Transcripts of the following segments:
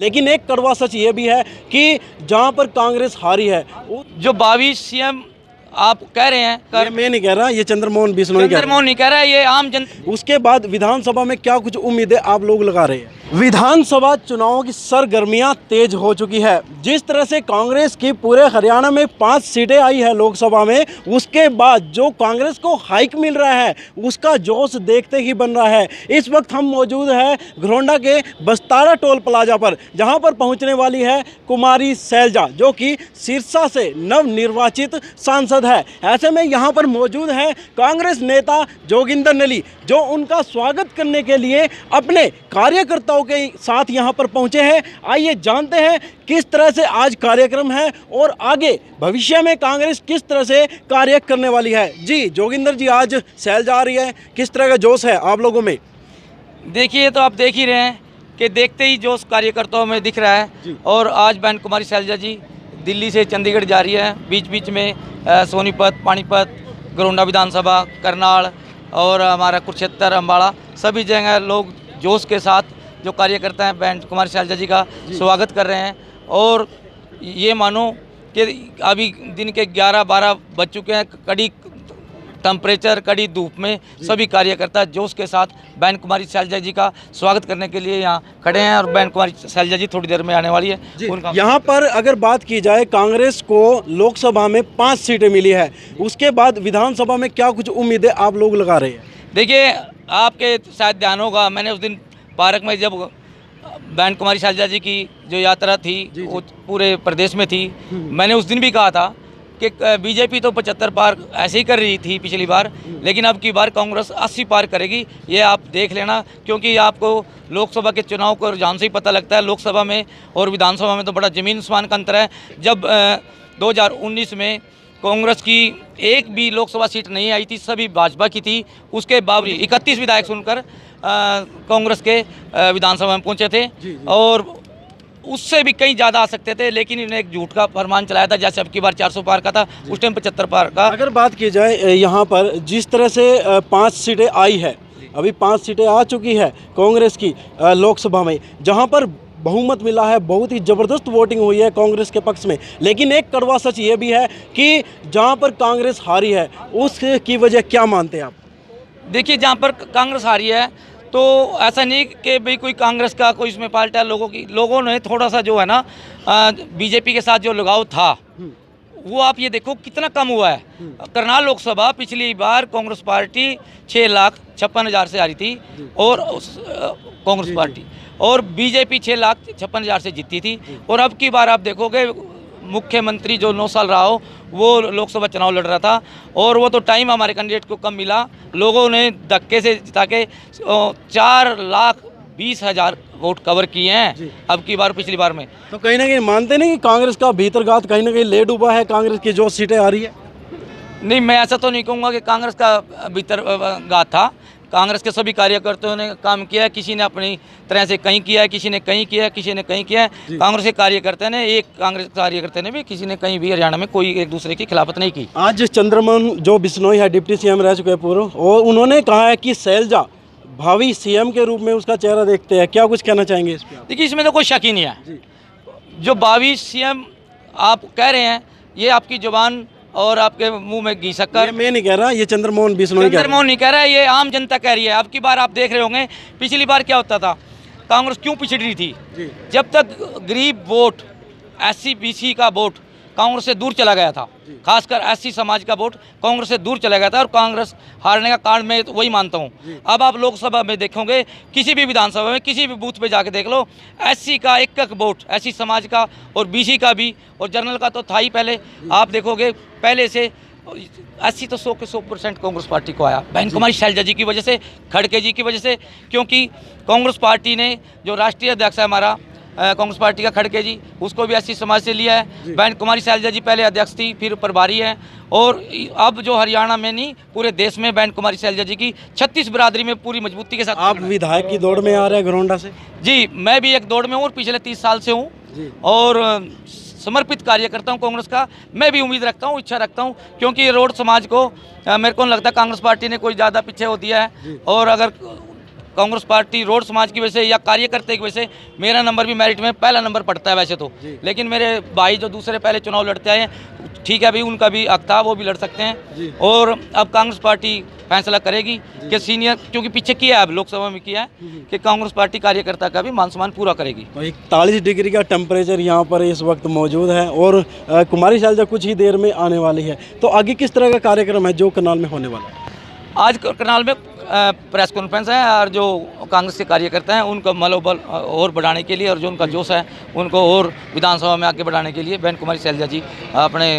लेकिन एक कड़वा सच ये भी है कि जहां पर कांग्रेस हारी है, जो 22 सीएम आप कह रहे हैं ये मैं नहीं कह रहा, ये चंद्रमोहन बिश्नोई कह रहे हैं। चंद्रमोहन नहीं कह रहा है, ये आम जनता। उसके बाद विधानसभा में क्या कुछ उम्मीदें आप लोग लगा रहे हैं? विधानसभा चुनावों की सरगर्मियां तेज हो चुकी है। जिस तरह से कांग्रेस की पूरे हरियाणा में 5 सीटें आई है लोकसभा में, उसके बाद जो कांग्रेस को हाइक मिल रहा है उसका जोश देखते ही बन रहा है। इस वक्त हम मौजूद है घरौंडा के बस्तारा टोल प्लाजा पर, जहां पर पहुंचने वाली है कुमारी शैलजा, जो कि सिरसा से नवनिर्वाचित सांसद है। ऐसे में यहां पर मौजूद है कांग्रेस नेता जोगिंदर नेली, जो उनका स्वागत करने के लिए अपने कार्यकर्ताओं के साथ यहां पर पहुंचे हैं। आइए जानते हैं किस तरह से आज कार्यक्रम है और आगे भविष्य में कांग्रेस किस तरह से कार्य करने वाली है। जी जोगिंदर जी, आज शैलजा आ रही है, किस तरह का जोश है आप लोगों में? देखिए, तो आप देख ही रहे हैं कि देखते ही जोश कार्यकर्ताओं में दिख रहा है। और आज बहन कुमारी शैलजा जी दिल्ली से चंडीगढ़ जा रही है। बीच बीच में सोनीपत, पानीपत, घरौंडा विधानसभा, करनाल और हमारा कुरुक्षेत्र, अम्बाड़ा, सभी जगह लोग जोश के साथ जो कार्यकर्ता हैं बहन कुमारी शैलजा जी का स्वागत कर रहे हैं। और ये मानो कि अभी दिन के 11-12 बज चुके हैं। कड़ी टेम्परेचर, कड़ी धूप में सभी कार्यकर्ता जोश के साथ बहन कुमारी शैलजा जी का स्वागत करने के लिए यहाँ खड़े हैं। और बहन कुमारी शैलजा जी थोड़ी देर में आने वाली है। उनका यहाँ पर अगर बात की जाए, कांग्रेस को लोकसभा में 5 सीटें मिली है, उसके बाद विधानसभा में क्या कुछ उम्मीदें आप लोग लगा रहे हैं? देखिए, आपके शायद ध्यान होगा, मैंने उस दिन पार्क में जब बहन कुमारी शैलजा जी की जो यात्रा थी वो पूरे प्रदेश में थी, मैंने उस दिन भी कहा था कि बीजेपी तो 75 पार ऐसे ही कर रही थी पिछली बार, लेकिन अब की बार कांग्रेस 80 पार करेगी। ये आप देख लेना, क्योंकि आपको लोकसभा के चुनाव को रुझान से ही पता लगता है। लोकसभा में और विधानसभा में तो बड़ा ज़मीन आसमान का अंतर है। जब 2019 में कांग्रेस की एक भी लोकसभा सीट नहीं आई थी, सभी भाजपा की थी। उसके बावजूद 31 विधायक सुनकर कांग्रेस के विधानसभा में पहुंचे थे और उससे भी कहीं ज़्यादा आ सकते थे, लेकिन इन्होंने एक झूठ का फरमान चलाया था। जैसे अब की बार 400 पार का था, उस टाइम 75 पार का। अगर बात की जाए यहाँ पर जिस तरह से 5 सीटें आई है, अभी 5 सीटें आ चुकी है कांग्रेस की लोकसभा में, जहाँ पर बहुमत मिला है, बहुत ही ज़बरदस्त वोटिंग हुई है कांग्रेस के पक्ष में। लेकिन एक कड़वा सच ये भी है कि जहाँ पर कांग्रेस हारी है उसकी वजह क्या मानते हैं आप? देखिए, जहाँ पर कांग्रेस हारी है तो ऐसा नहीं कि भाई कोई कांग्रेस का कोई इसमें पार्टी है। लोगों ने थोड़ा सा जो है ना बीजेपी के साथ जो लगाव था वो आप ये देखो कितना कम हुआ है। करनाल लोकसभा पिछली बार कांग्रेस पार्टी 6,56,000 से आ रही थी और कांग्रेस पार्टी, और बीजेपी 6,56,000 से जीती थी। और अब की बार आप देखोगे मुख्यमंत्री जो 9 साल रहा हो वो लोकसभा चुनाव लड़ रहा था, और वो तो टाइम हमारे कैंडिडेट को कम मिला। लोगों ने धक्के से जिता के 4,20,000 वोट कवर किए हैं अब की बार पिछली बार में। तो कहीं ना कहीं मानते नहीं कि कांग्रेस का भीतरघात कहीं ना कहीं ले डूबा है, कांग्रेस की जो सीटें आ रही है? नहीं, मैं ऐसा तो नहीं कहूँगा कि कांग्रेस का भीतरघात था। कांग्रेस के सभी कार्यकर्ताओं ने काम किया है। किसी ने अपनी तरह से कहीं किया है, किसी ने कहीं किया है, किसी ने कहीं किया है। कांग्रेस के कार्यकर्ता ने, एक कांग्रेस कार्यकर्ता ने भी, किसी ने कहीं भी हरियाणा में कोई एक दूसरे की खिलाफत नहीं की। आज चंद्रमोहन जो बिश्नोई है, डिप्टी सीएम रह चुके पूर्व, और उन्होंने कहा है कि शैलजा भावी सीएम के रूप में उसका चेहरा देखते हैं। क्या कुछ कहना चाहेंगे इस पर? देखिए, इसमें तो कोई शक ही नहीं है। जो 22 सीएम आप कह रहे हैं, ये आपकी जुबान और आपके मुंह में घी शक्कर। मैं नहीं कह रहा, ये चंद्रमोहन बिश्नोई नहीं कह रहा है, ये आम जनता कह रही है। अब की बार आप देख रहे होंगे, पिछली बार क्या होता था, कांग्रेस क्यों पिछड़ रही थी? जब तक गरीब वोट, SC BC का वोट कांग्रेस से दूर चला गया था, खासकर SC समाज का वोट कांग्रेस से दूर चला गया था, और कांग्रेस हारने का कारण मैं तो वही मानता हूँ। अब आप लोकसभा में देखोगे, किसी भी विधानसभा में किसी भी बूथ पे जाके देख लो, SC का एक वोट, SC समाज का और BC का भी, और जनरल का तो था ही पहले। आप देखोगे पहले से 80 तो 100 के 100% कांग्रेस पार्टी को आया, बहन कुमारी शैलजा जी की वजह से, खड़गे जी की वजह से। क्योंकि कांग्रेस पार्टी ने जो राष्ट्रीय अध्यक्ष है हमारा कांग्रेस पार्टी का, खड़गे जी, उसको भी SC समाज से लिया है। बहन कुमारी शैलजा जी पहले अध्यक्ष थी, फिर प्रभारी है। और अब जो हरियाणा में नहीं, पूरे देश में बहन कुमारी शैलजा जी की 36 बिरादरी में पूरी मजबूती के साथ। आप विधायक की दौड़ में आ रहे हैं घरौंडा से? जी, मैं भी एक दौड़ में हूँ और पिछले 30 साल से हूँ, और समर्पित कार्यकर्ता हूँ कांग्रेस का। मैं भी उम्मीद रखता हूँ, इच्छा रखता हूँ, क्योंकि रोड समाज को मेरे को नहीं लगता कांग्रेस पार्टी ने कोई ज़्यादा पीछे हो दिया है। और अगर कांग्रेस पार्टी रोड समाज की वजह से या कार्यकर्ता की वजह से मेरा नंबर भी मेरिट में पहला नंबर पड़ता है वैसे तो, लेकिन मेरे भाई जो दूसरे पहले चुनाव लड़ते आए हैं, ठीक है भाई, उनका भी हक था, वो भी लड़ सकते हैं। और अब कांग्रेस पार्टी फैसला करेगी कि सीनियर, क्योंकि पीछे किया है, अब लोकसभा में किया है कि कांग्रेस पार्टी कार्यकर्ता का भी मान सम्मान पूरा करेगी। 41 डिग्री का टेम्परेचर यहाँ पर इस वक्त मौजूद है और कुमारी शैलजा कुछ ही देर में आने वाली है, तो आगे किस तरह का कार्यक्रम है जो करनाल में होने वाला है? आज करनाल में प्रेस कॉन्फ्रेंस है और जो कांग्रेस के कार्यकर्ता हैं उनका मनोबल और बढ़ाने के लिए और जो उनका जोश है उनको और विधानसभा में आगे बढ़ाने के लिए बहन कुमारी शैलजा जी अपने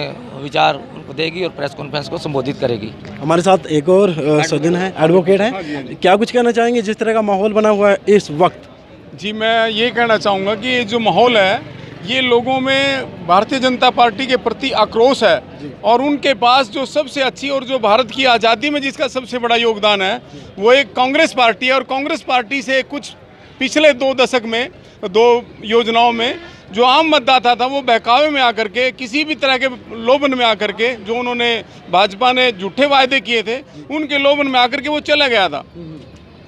विचार उनको देगी और प्रेस कॉन्फ्रेंस को संबोधित करेगी। हमारे साथ एक और सज्जन है, एडवोकेट हैं, क्या कुछ कहना चाहेंगे जिस तरह का माहौल बना हुआ है इस वक्त? जी, मैं ये कहना चाहूँगा कि ये जो माहौल है ये लोगों में भारतीय जनता पार्टी के प्रति आक्रोश है और उनके पास जो सबसे अच्छी और जो भारत की आज़ादी में जिसका सबसे बड़ा योगदान है वो एक कांग्रेस पार्टी है। और कांग्रेस पार्टी से कुछ पिछले 2 दशक में 2 योजनाओं में जो आम मतदाता था वो बहकावे में आकर के, किसी भी तरह के लोभन में आकर के, जो उन्होंने भाजपा ने झूठे वायदे किए थे उनके लोभन में आकर के वो चला गया था।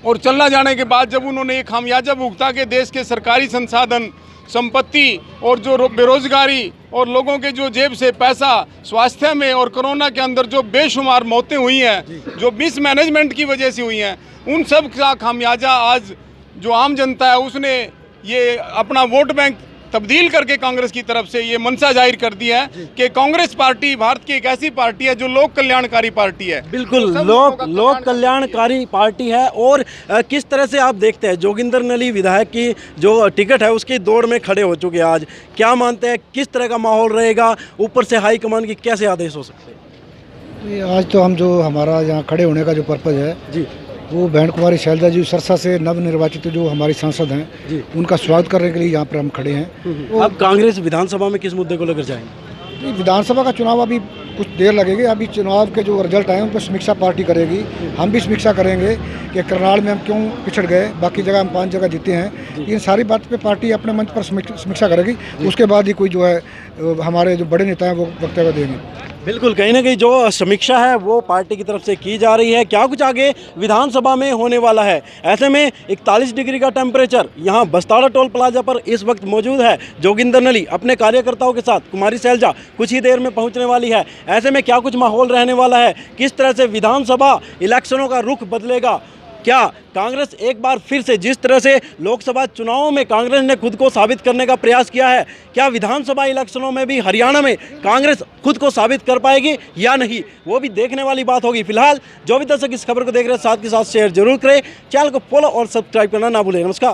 और चलना जाने के बाद जब उन्होंने ये खामियाजा भुगता के देश के सरकारी संसाधन, संपत्ति और जो बेरोजगारी और लोगों के जो जेब से पैसा स्वास्थ्य में और कोरोना के अंदर जो बेशुमार मौतें हुई हैं, जो मिसमैनेजमेंट की वजह से हुई हैं, उन सब का खामियाजा आज जो आम जनता है उसने ये अपना वोट बैंक तब्दील करके कांग्रेस की तरफ से ये मंशा जाहिर कर दिया है कि कांग्रेस पार्टी भारत की एक ऐसी पार्टी है जो लोक कल्याणकारी पार्टी है। बिल्कुल, लोक कल्याणकारी पार्टी है। और किस तरह से आप देखते हैं जोगिंदर नली विधायक की जो टिकट है उसकी दौड़ में खड़े हो चुके हैं, आज क्या मानते हैं किस तरह का माहौल रहेगा, ऊपर से हाईकमान के कैसे आदेश हो सकते हैं? आज तो हम जो हमारा यहाँ खड़े होने का जो पर्पज़ है जी, वो बहन कुमारी शैलजा जी सरसा से नवनिर्वाचित जो हमारी सांसद हैं जी, उनका स्वागत करने के लिए यहाँ पर हम खड़े हैं। अब कांग्रेस विधानसभा में किस मुद्दे को लेकर जाएंगे? विधानसभा का चुनाव अभी कुछ देर लगेगी, अभी चुनाव के जो रिजल्ट आए उन पर समीक्षा पार्टी करेगी। हम भी समीक्षा करेंगे कि करनाल में हम क्यों पिछड़ गए, बाकी जगह हम 5 जगह जीते हैं। इन सारी बात पे पार्टी अपने मंच पर समीक्षा करेगी, उसके बाद ही कोई जो है हमारे जो बड़े नेता हैं वो वक्तव्य देंगे। बिल्कुल, कहीं ना कहीं जो समीक्षा है वो पार्टी की तरफ से की जा रही है, क्या कुछ आगे विधानसभा में होने वाला है। ऐसे में 41 डिग्री का टेम्परेचर यहाँ बस्ताड़ा टोल प्लाजा पर इस वक्त मौजूद है। जोगिंदर नली अपने कार्यकर्ताओं के साथ, कुमारी शैलजा कुछ ही देर में पहुँचने वाली है। ऐसे में क्या कुछ माहौल रहने वाला है, किस तरह से विधानसभा इलेक्शनों का रुख बदलेगा, क्या कांग्रेस एक बार फिर से जिस तरह से लोकसभा चुनावों में कांग्रेस ने खुद को साबित करने का प्रयास किया है, क्या विधानसभा इलेक्शनों में भी हरियाणा में कांग्रेस खुद को साबित कर पाएगी या नहीं, वो भी देखने वाली बात होगी। फिलहाल जो भी दर्शक इस खबर को देख रहे हैं साथ के साथ शेयर जरूर करें, चैनल को फॉलो और सब्सक्राइब करना ना भूलें। नमस्कार।